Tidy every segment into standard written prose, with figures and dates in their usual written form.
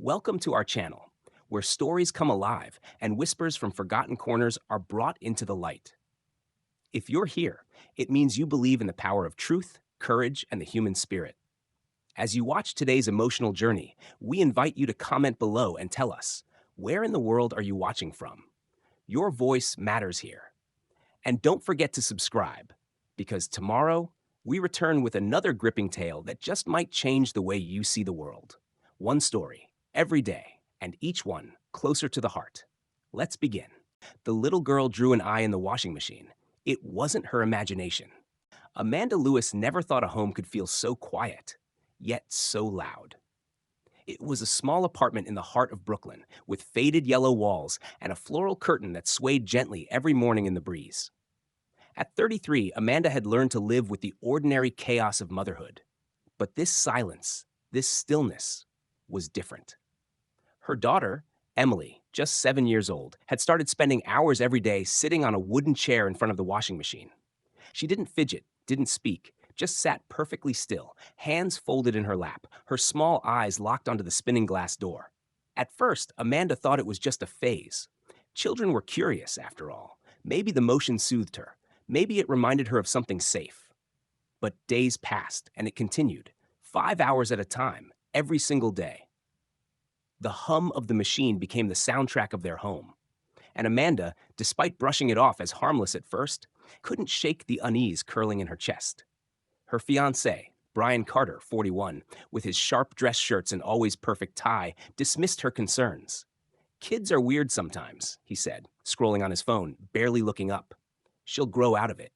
Welcome to our channel, where stories come alive and whispers from forgotten corners are brought into the light. If you're here, it means you believe in the power of truth, courage, and the human spirit. As you watch today's emotional journey, we invite you to comment below and tell us, where in the world are you watching from? Your voice matters here. And don't forget to subscribe, because tomorrow we return with another gripping tale that just might change the way you see the world. One story, every day, and each one closer to the heart. Let's begin. The little girl drew an eye in the washing machine. It wasn't her imagination. Amanda Lewis never thought a home could feel so quiet, yet so loud. It was a small apartment in the heart of Brooklyn, with faded yellow walls and a floral curtain that swayed gently every morning in the breeze. At 33, Amanda had learned to live with the ordinary chaos of motherhood. But this silence, this stillness, was different. Her daughter, Emily, just 7 years old, had started spending hours every day sitting on a wooden chair in front of the washing machine. She didn't fidget, didn't speak, just sat perfectly still, hands folded in her lap, her small eyes locked onto the spinning glass door. At first, Amanda thought it was just a phase. Children were curious, after all. Maybe the motion soothed her. Maybe it reminded her of something safe. But days passed, and it continued, 5 hours at a time, every single day. The hum of the machine became the soundtrack of their home. And Amanda, despite brushing it off as harmless at first, couldn't shake the unease curling in her chest. Her fiancé, Brian Carter, 41, with his sharp dress shirts and always perfect tie, dismissed her concerns. "Kids are weird sometimes," he said, scrolling on his phone, barely looking up. "She'll grow out of it."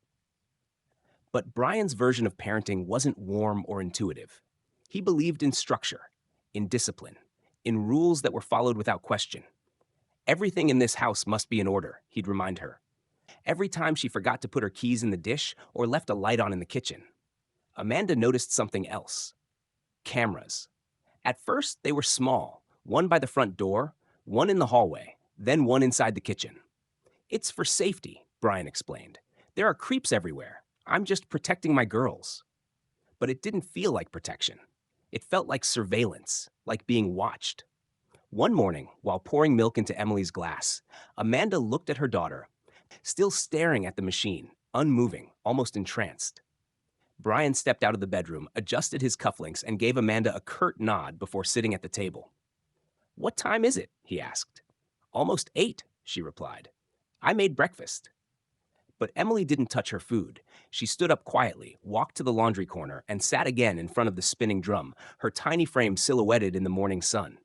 But Brian's version of parenting wasn't warm or intuitive. He believed in structure, in discipline, in rules that were followed without question. Everything in this house must be in order, he'd remind her. Every time she forgot to put her keys in the dish or left a light on in the kitchen. Amanda noticed something else. Cameras. At first, they were small, one by the front door, one in the hallway, then one inside the kitchen. "It's for safety," Brian explained. "There are creeps everywhere. I'm just protecting my girls." But it didn't feel like protection. It felt like surveillance, like being watched. One morning, while pouring milk into Emily's glass, Amanda looked at her daughter, still staring at the machine, unmoving, almost entranced. Brian stepped out of the bedroom, adjusted his cufflinks, and gave Amanda a curt nod before sitting at the table. "What time is it?" he asked. "Almost 8, she replied. "I made breakfast." But Emily didn't touch her food. She stood up quietly, walked to the laundry corner, and sat again in front of the spinning drum, her tiny frame silhouetted in the morning sun.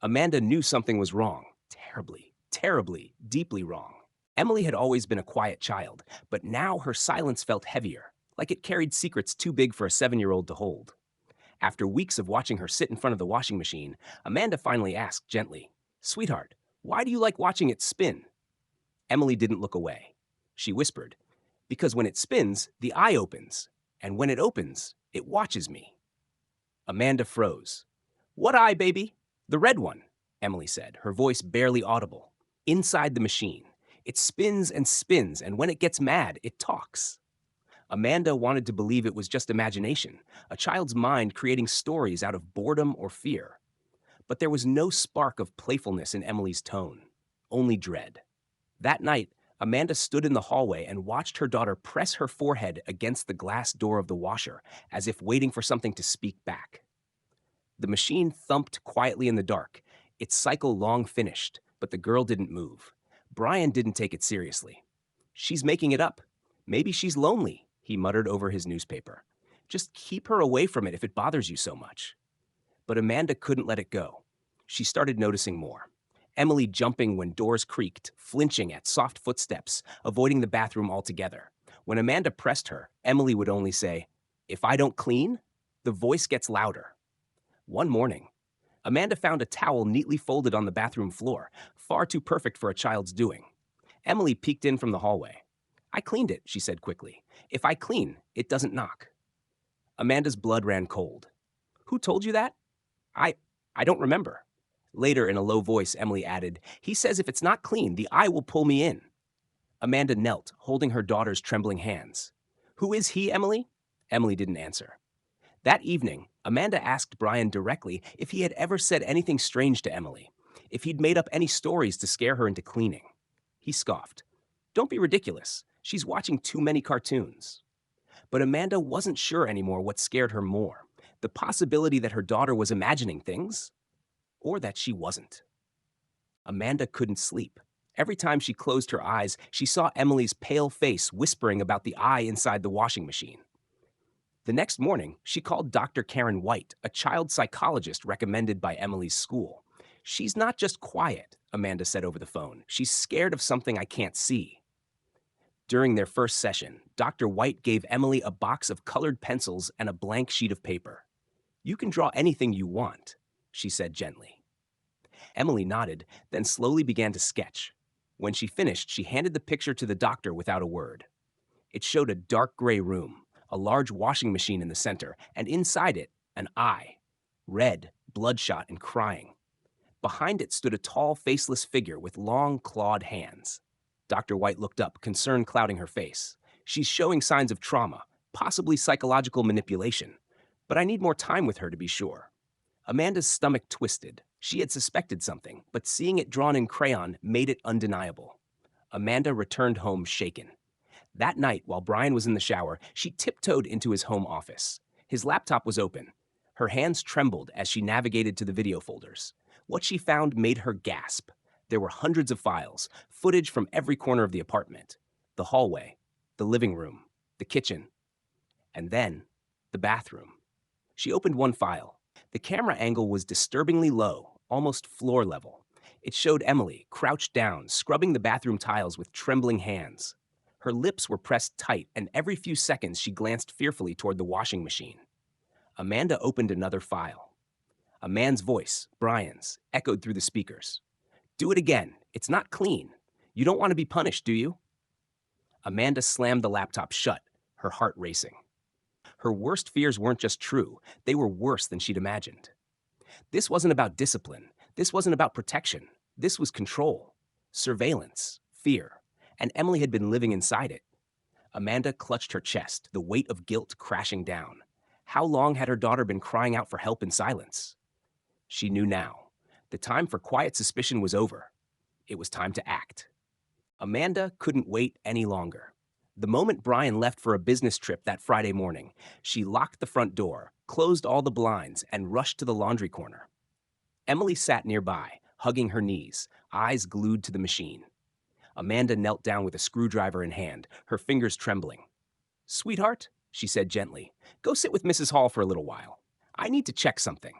Amanda knew something was wrong. Terribly, terribly, deeply wrong. Emily had always been a quiet child, but now her silence felt heavier, like it carried secrets too big for a 7-year-old to hold. After weeks of watching her sit in front of the washing machine, Amanda finally asked gently, "Sweetheart, why do you like watching it spin?" Emily didn't look away. She whispered, "Because when it spins, the eye opens, and when it opens, it watches me." Amanda froze. "What eye, baby?" "The red one," Emily said, her voice barely audible. "Inside the machine. It spins, and when it gets mad, it talks." Amanda wanted to believe it was just imagination, a child's mind creating stories out of boredom or fear. But there was no spark of playfulness in Emily's tone, only dread. That night, Amanda stood in the hallway and watched her daughter press her forehead against the glass door of the washer, as if waiting for something to speak back. The machine thumped quietly in the dark, its cycle long finished, but the girl didn't move. Brian didn't take it seriously. "She's making it up. Maybe she's lonely," he muttered over his newspaper. "Just keep her away from it if it bothers you so much." But Amanda couldn't let it go. She started noticing more. Emily jumping when doors creaked, flinching at soft footsteps, avoiding the bathroom altogether. When Amanda pressed her, Emily would only say, "If I don't clean?" The voice gets louder. One morning, Amanda found a towel neatly folded on the bathroom floor, far too perfect for a child's doing. Emily peeked in from the hallway. "I cleaned it," she said quickly. "If I clean, it doesn't knock." Amanda's blood ran cold. "Who told you that?" I I don't remember." Later, in a low voice, Emily added, "He says if it's not clean, the eye will pull me in." Amanda knelt, holding her daughter's trembling hands. "Who is he, Emily?" Emily didn't answer. That evening, Amanda asked Brian directly if he had ever said anything strange to Emily, if he'd made up any stories to scare her into cleaning. He scoffed. Don't be ridiculous. She's watching too many cartoons. But Amanda wasn't sure anymore what scared her more, the possibility that her daughter was imagining things, or that she wasn't. Amanda couldn't sleep. Every time she closed her eyes, she saw Emily's pale face whispering about the eye inside the washing machine. The next morning, she called Dr. Karen White, a child psychologist recommended by Emily's school. She's not just quiet, Amanda said over the phone. She's scared of something I can't see. During their first session, Dr. White gave Emily a box of colored pencils and a blank sheet of paper. You can draw anything you want, she said gently. Emily nodded, then slowly began to sketch. When she finished, she handed the picture to the doctor without a word. It showed a dark gray room, a large washing machine in the center, and inside it, an eye, red, bloodshot, and crying. Behind it stood a tall, faceless figure with long, clawed hands. Dr. White looked up, concern clouding her face. She's showing signs of trauma, possibly psychological manipulation. But I need more time with her to be sure. Amanda's stomach twisted. She had suspected something, but seeing it drawn in crayon made it undeniable. Amanda returned home shaken. That night, while Brian was in the shower, she tiptoed into his home office. His laptop was open. Her hands trembled as she navigated to the video folders. What she found made her gasp. There were hundreds of files, footage from every corner of the apartment. The hallway, the living room, the kitchen, and then the bathroom. She opened one file. The camera angle was disturbingly low, almost floor level. It showed Emily, crouched down, scrubbing the bathroom tiles with trembling hands. Her lips were pressed tight, and every few seconds she glanced fearfully toward the washing machine. Amanda opened another file. A man's voice, Brian's, echoed through the speakers. Do it again. It's not clean. You don't want to be punished, do you? Amanda slammed the laptop shut, her heart racing. Her worst fears weren't just true, they were worse than she'd imagined. This wasn't about discipline. This wasn't about protection. This was control, surveillance, fear, and Emily had been living inside it. Amanda clutched her chest, the weight of guilt crashing down. How long had her daughter been crying out for help in silence? She knew now. The time for quiet suspicion was over. It was time to act. Amanda couldn't wait any longer. The moment Brian left for a business trip that Friday morning, she locked the front door, closed all the blinds, and rushed to the laundry corner. Emily sat nearby, hugging her knees, eyes glued to the machine. Amanda knelt down with a screwdriver in hand, her fingers trembling. "Sweetheart," she said gently, "go sit with Mrs. Hall for a little while. I need to check something."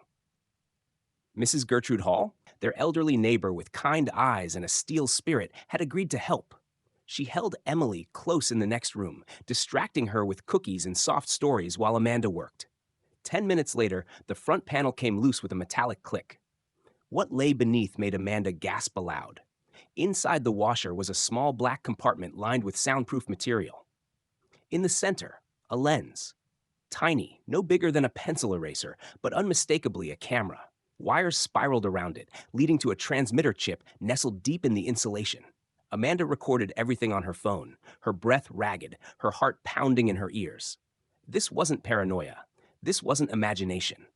Mrs. Gertrude Hall, their elderly neighbor with kind eyes and a steel spirit, had agreed to help. She held Emily close in the next room, distracting her with cookies and soft stories while Amanda worked. 10 minutes later, the front panel came loose with a metallic click. What lay beneath made Amanda gasp aloud. Inside the washer was a small black compartment lined with soundproof material. In the center, a lens. Tiny, no bigger than a pencil eraser, but unmistakably a camera. Wires spiraled around it, leading to a transmitter chip nestled deep in the insulation. Amanda recorded everything on her phone, her breath ragged, her heart pounding in her ears. This wasn't paranoia. This wasn't imagination.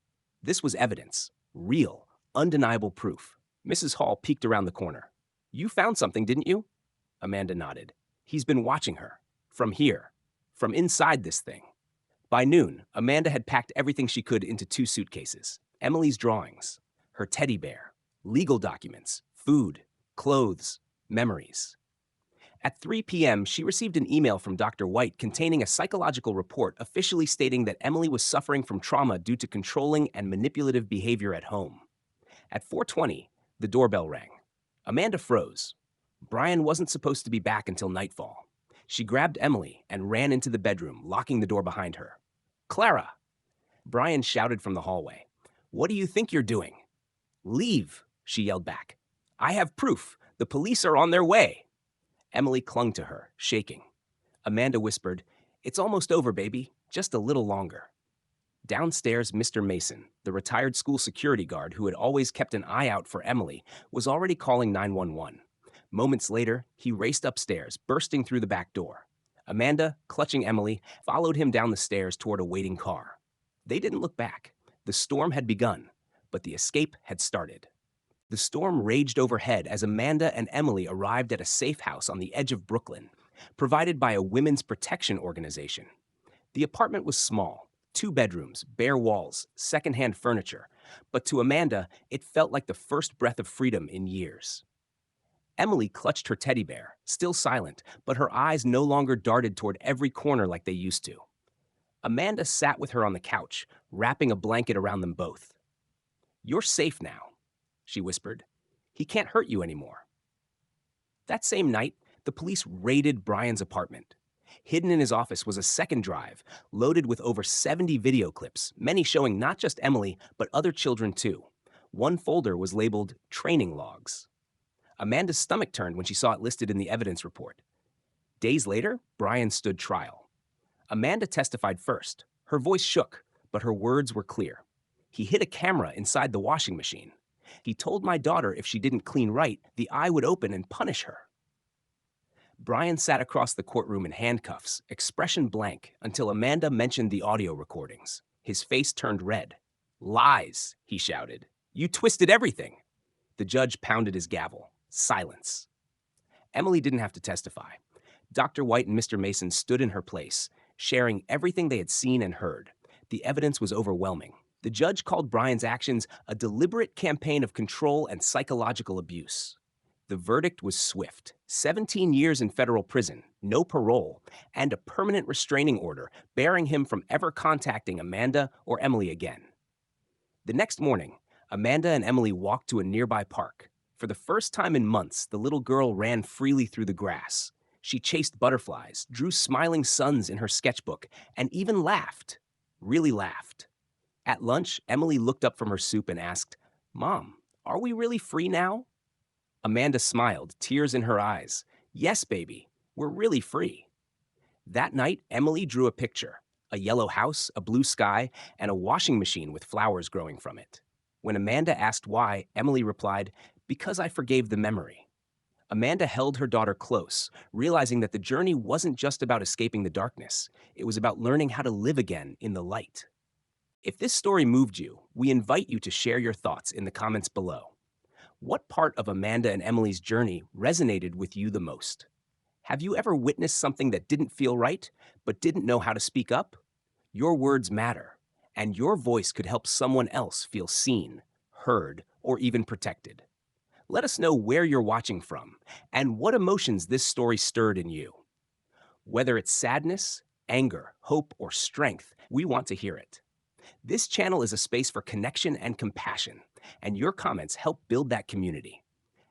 This was evidence. Real, undeniable proof. Mrs. Hall peeked around the corner. "You found something, didn't you?" Amanda nodded. "He's been watching her. From here. From inside this thing." By noon, Amanda had packed everything she could into 2 suitcases. Emily's drawings, her teddy bear, legal documents, food, clothes, memories. At 3 p.m., she received an email from Dr. White containing a psychological report officially stating that Emily was suffering from trauma due to controlling and manipulative behavior at home. At 4:20, the doorbell rang. Amanda froze. Brian wasn't supposed to be back until nightfall. She grabbed Emily and ran into the bedroom, locking the door behind her. "Clara!" Brian shouted from the hallway. "What do you think you're doing?" "Leave," she yelled back. "I have proof. The police are on their way." Emily clung to her, shaking. Amanda whispered, "It's almost over, baby. Just a little longer." Downstairs, Mr. Mason, the retired school security guard who had always kept an eye out for Emily, was already calling 911. Moments later, he raced upstairs, bursting through the back door. Amanda, clutching Emily, followed him down the stairs toward a waiting car. They didn't look back. The storm had begun, but the escape had started. The storm raged overhead as Amanda and Emily arrived at a safe house on the edge of Brooklyn, provided by a women's protection organization. The apartment was small, 2 bedrooms, bare walls, secondhand furniture, but to Amanda, it felt like the first breath of freedom in years. Emily clutched her teddy bear, still silent, but her eyes no longer darted toward every corner like they used to. Amanda sat with her on the couch, wrapping a blanket around them both. "You're safe now," she whispered. "He can't hurt you anymore." That same night, the police raided Brian's apartment. Hidden in his office was a second drive, loaded with over 70 video clips, many showing not just Emily, but other children too. One folder was labeled training logs. Amanda's stomach turned when she saw it listed in the evidence report. Days later, Brian stood trial. Amanda testified first. Her voice shook, but her words were clear. "He hid a camera inside the washing machine. He told my daughter if she didn't clean right, the eye would open and punish her." Brian sat across the courtroom in handcuffs, expression blank, until Amanda mentioned the audio recordings. His face turned red. "Lies," he shouted. "You twisted everything." The judge pounded his gavel. Silence. Emily didn't have to testify. Dr. White and Mr. Mason stood in her place, sharing everything they had seen and heard. The evidence was overwhelming. The judge called Brian's actions a deliberate campaign of control and psychological abuse. The verdict was swift: 17 years in federal prison, no parole, and a permanent restraining order barring him from ever contacting Amanda or Emily again. The next morning, Amanda and Emily walked to a nearby park. For the first time in months, the little girl ran freely through the grass. She chased butterflies, drew smiling suns in her sketchbook, and even laughed. Really laughed. At lunch, Emily looked up from her soup and asked, "Mom, are we really free now?" Amanda smiled, tears in her eyes. "Yes, baby, we're really free." That night, Emily drew a picture: a yellow house, a blue sky, and a washing machine with flowers growing from it. When Amanda asked why, Emily replied, "Because I forgave the memory." Amanda held her daughter close, realizing that the journey wasn't just about escaping the darkness. It was about learning how to live again in the light. If this story moved you, we invite you to share your thoughts in the comments below. What part of Amanda and Emily's journey resonated with you the most? Have you ever witnessed something that didn't feel right, but didn't know how to speak up? Your words matter, and your voice could help someone else feel seen, heard, or even protected. Let us know where you're watching from and what emotions this story stirred in you. Whether it's sadness, anger, hope, or strength, we want to hear it. This channel is a space for connection and compassion, and your comments help build that community.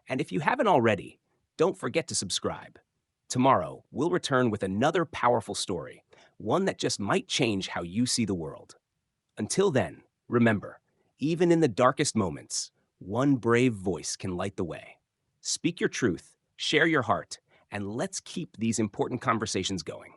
And if you haven't already, don't forget to subscribe. Tomorrow, we'll return with another powerful story, one that just might change how you see the world. Until then, remember, even in the darkest moments, one brave voice can light the way. Speak your truth, share your heart, and let's keep these important conversations going.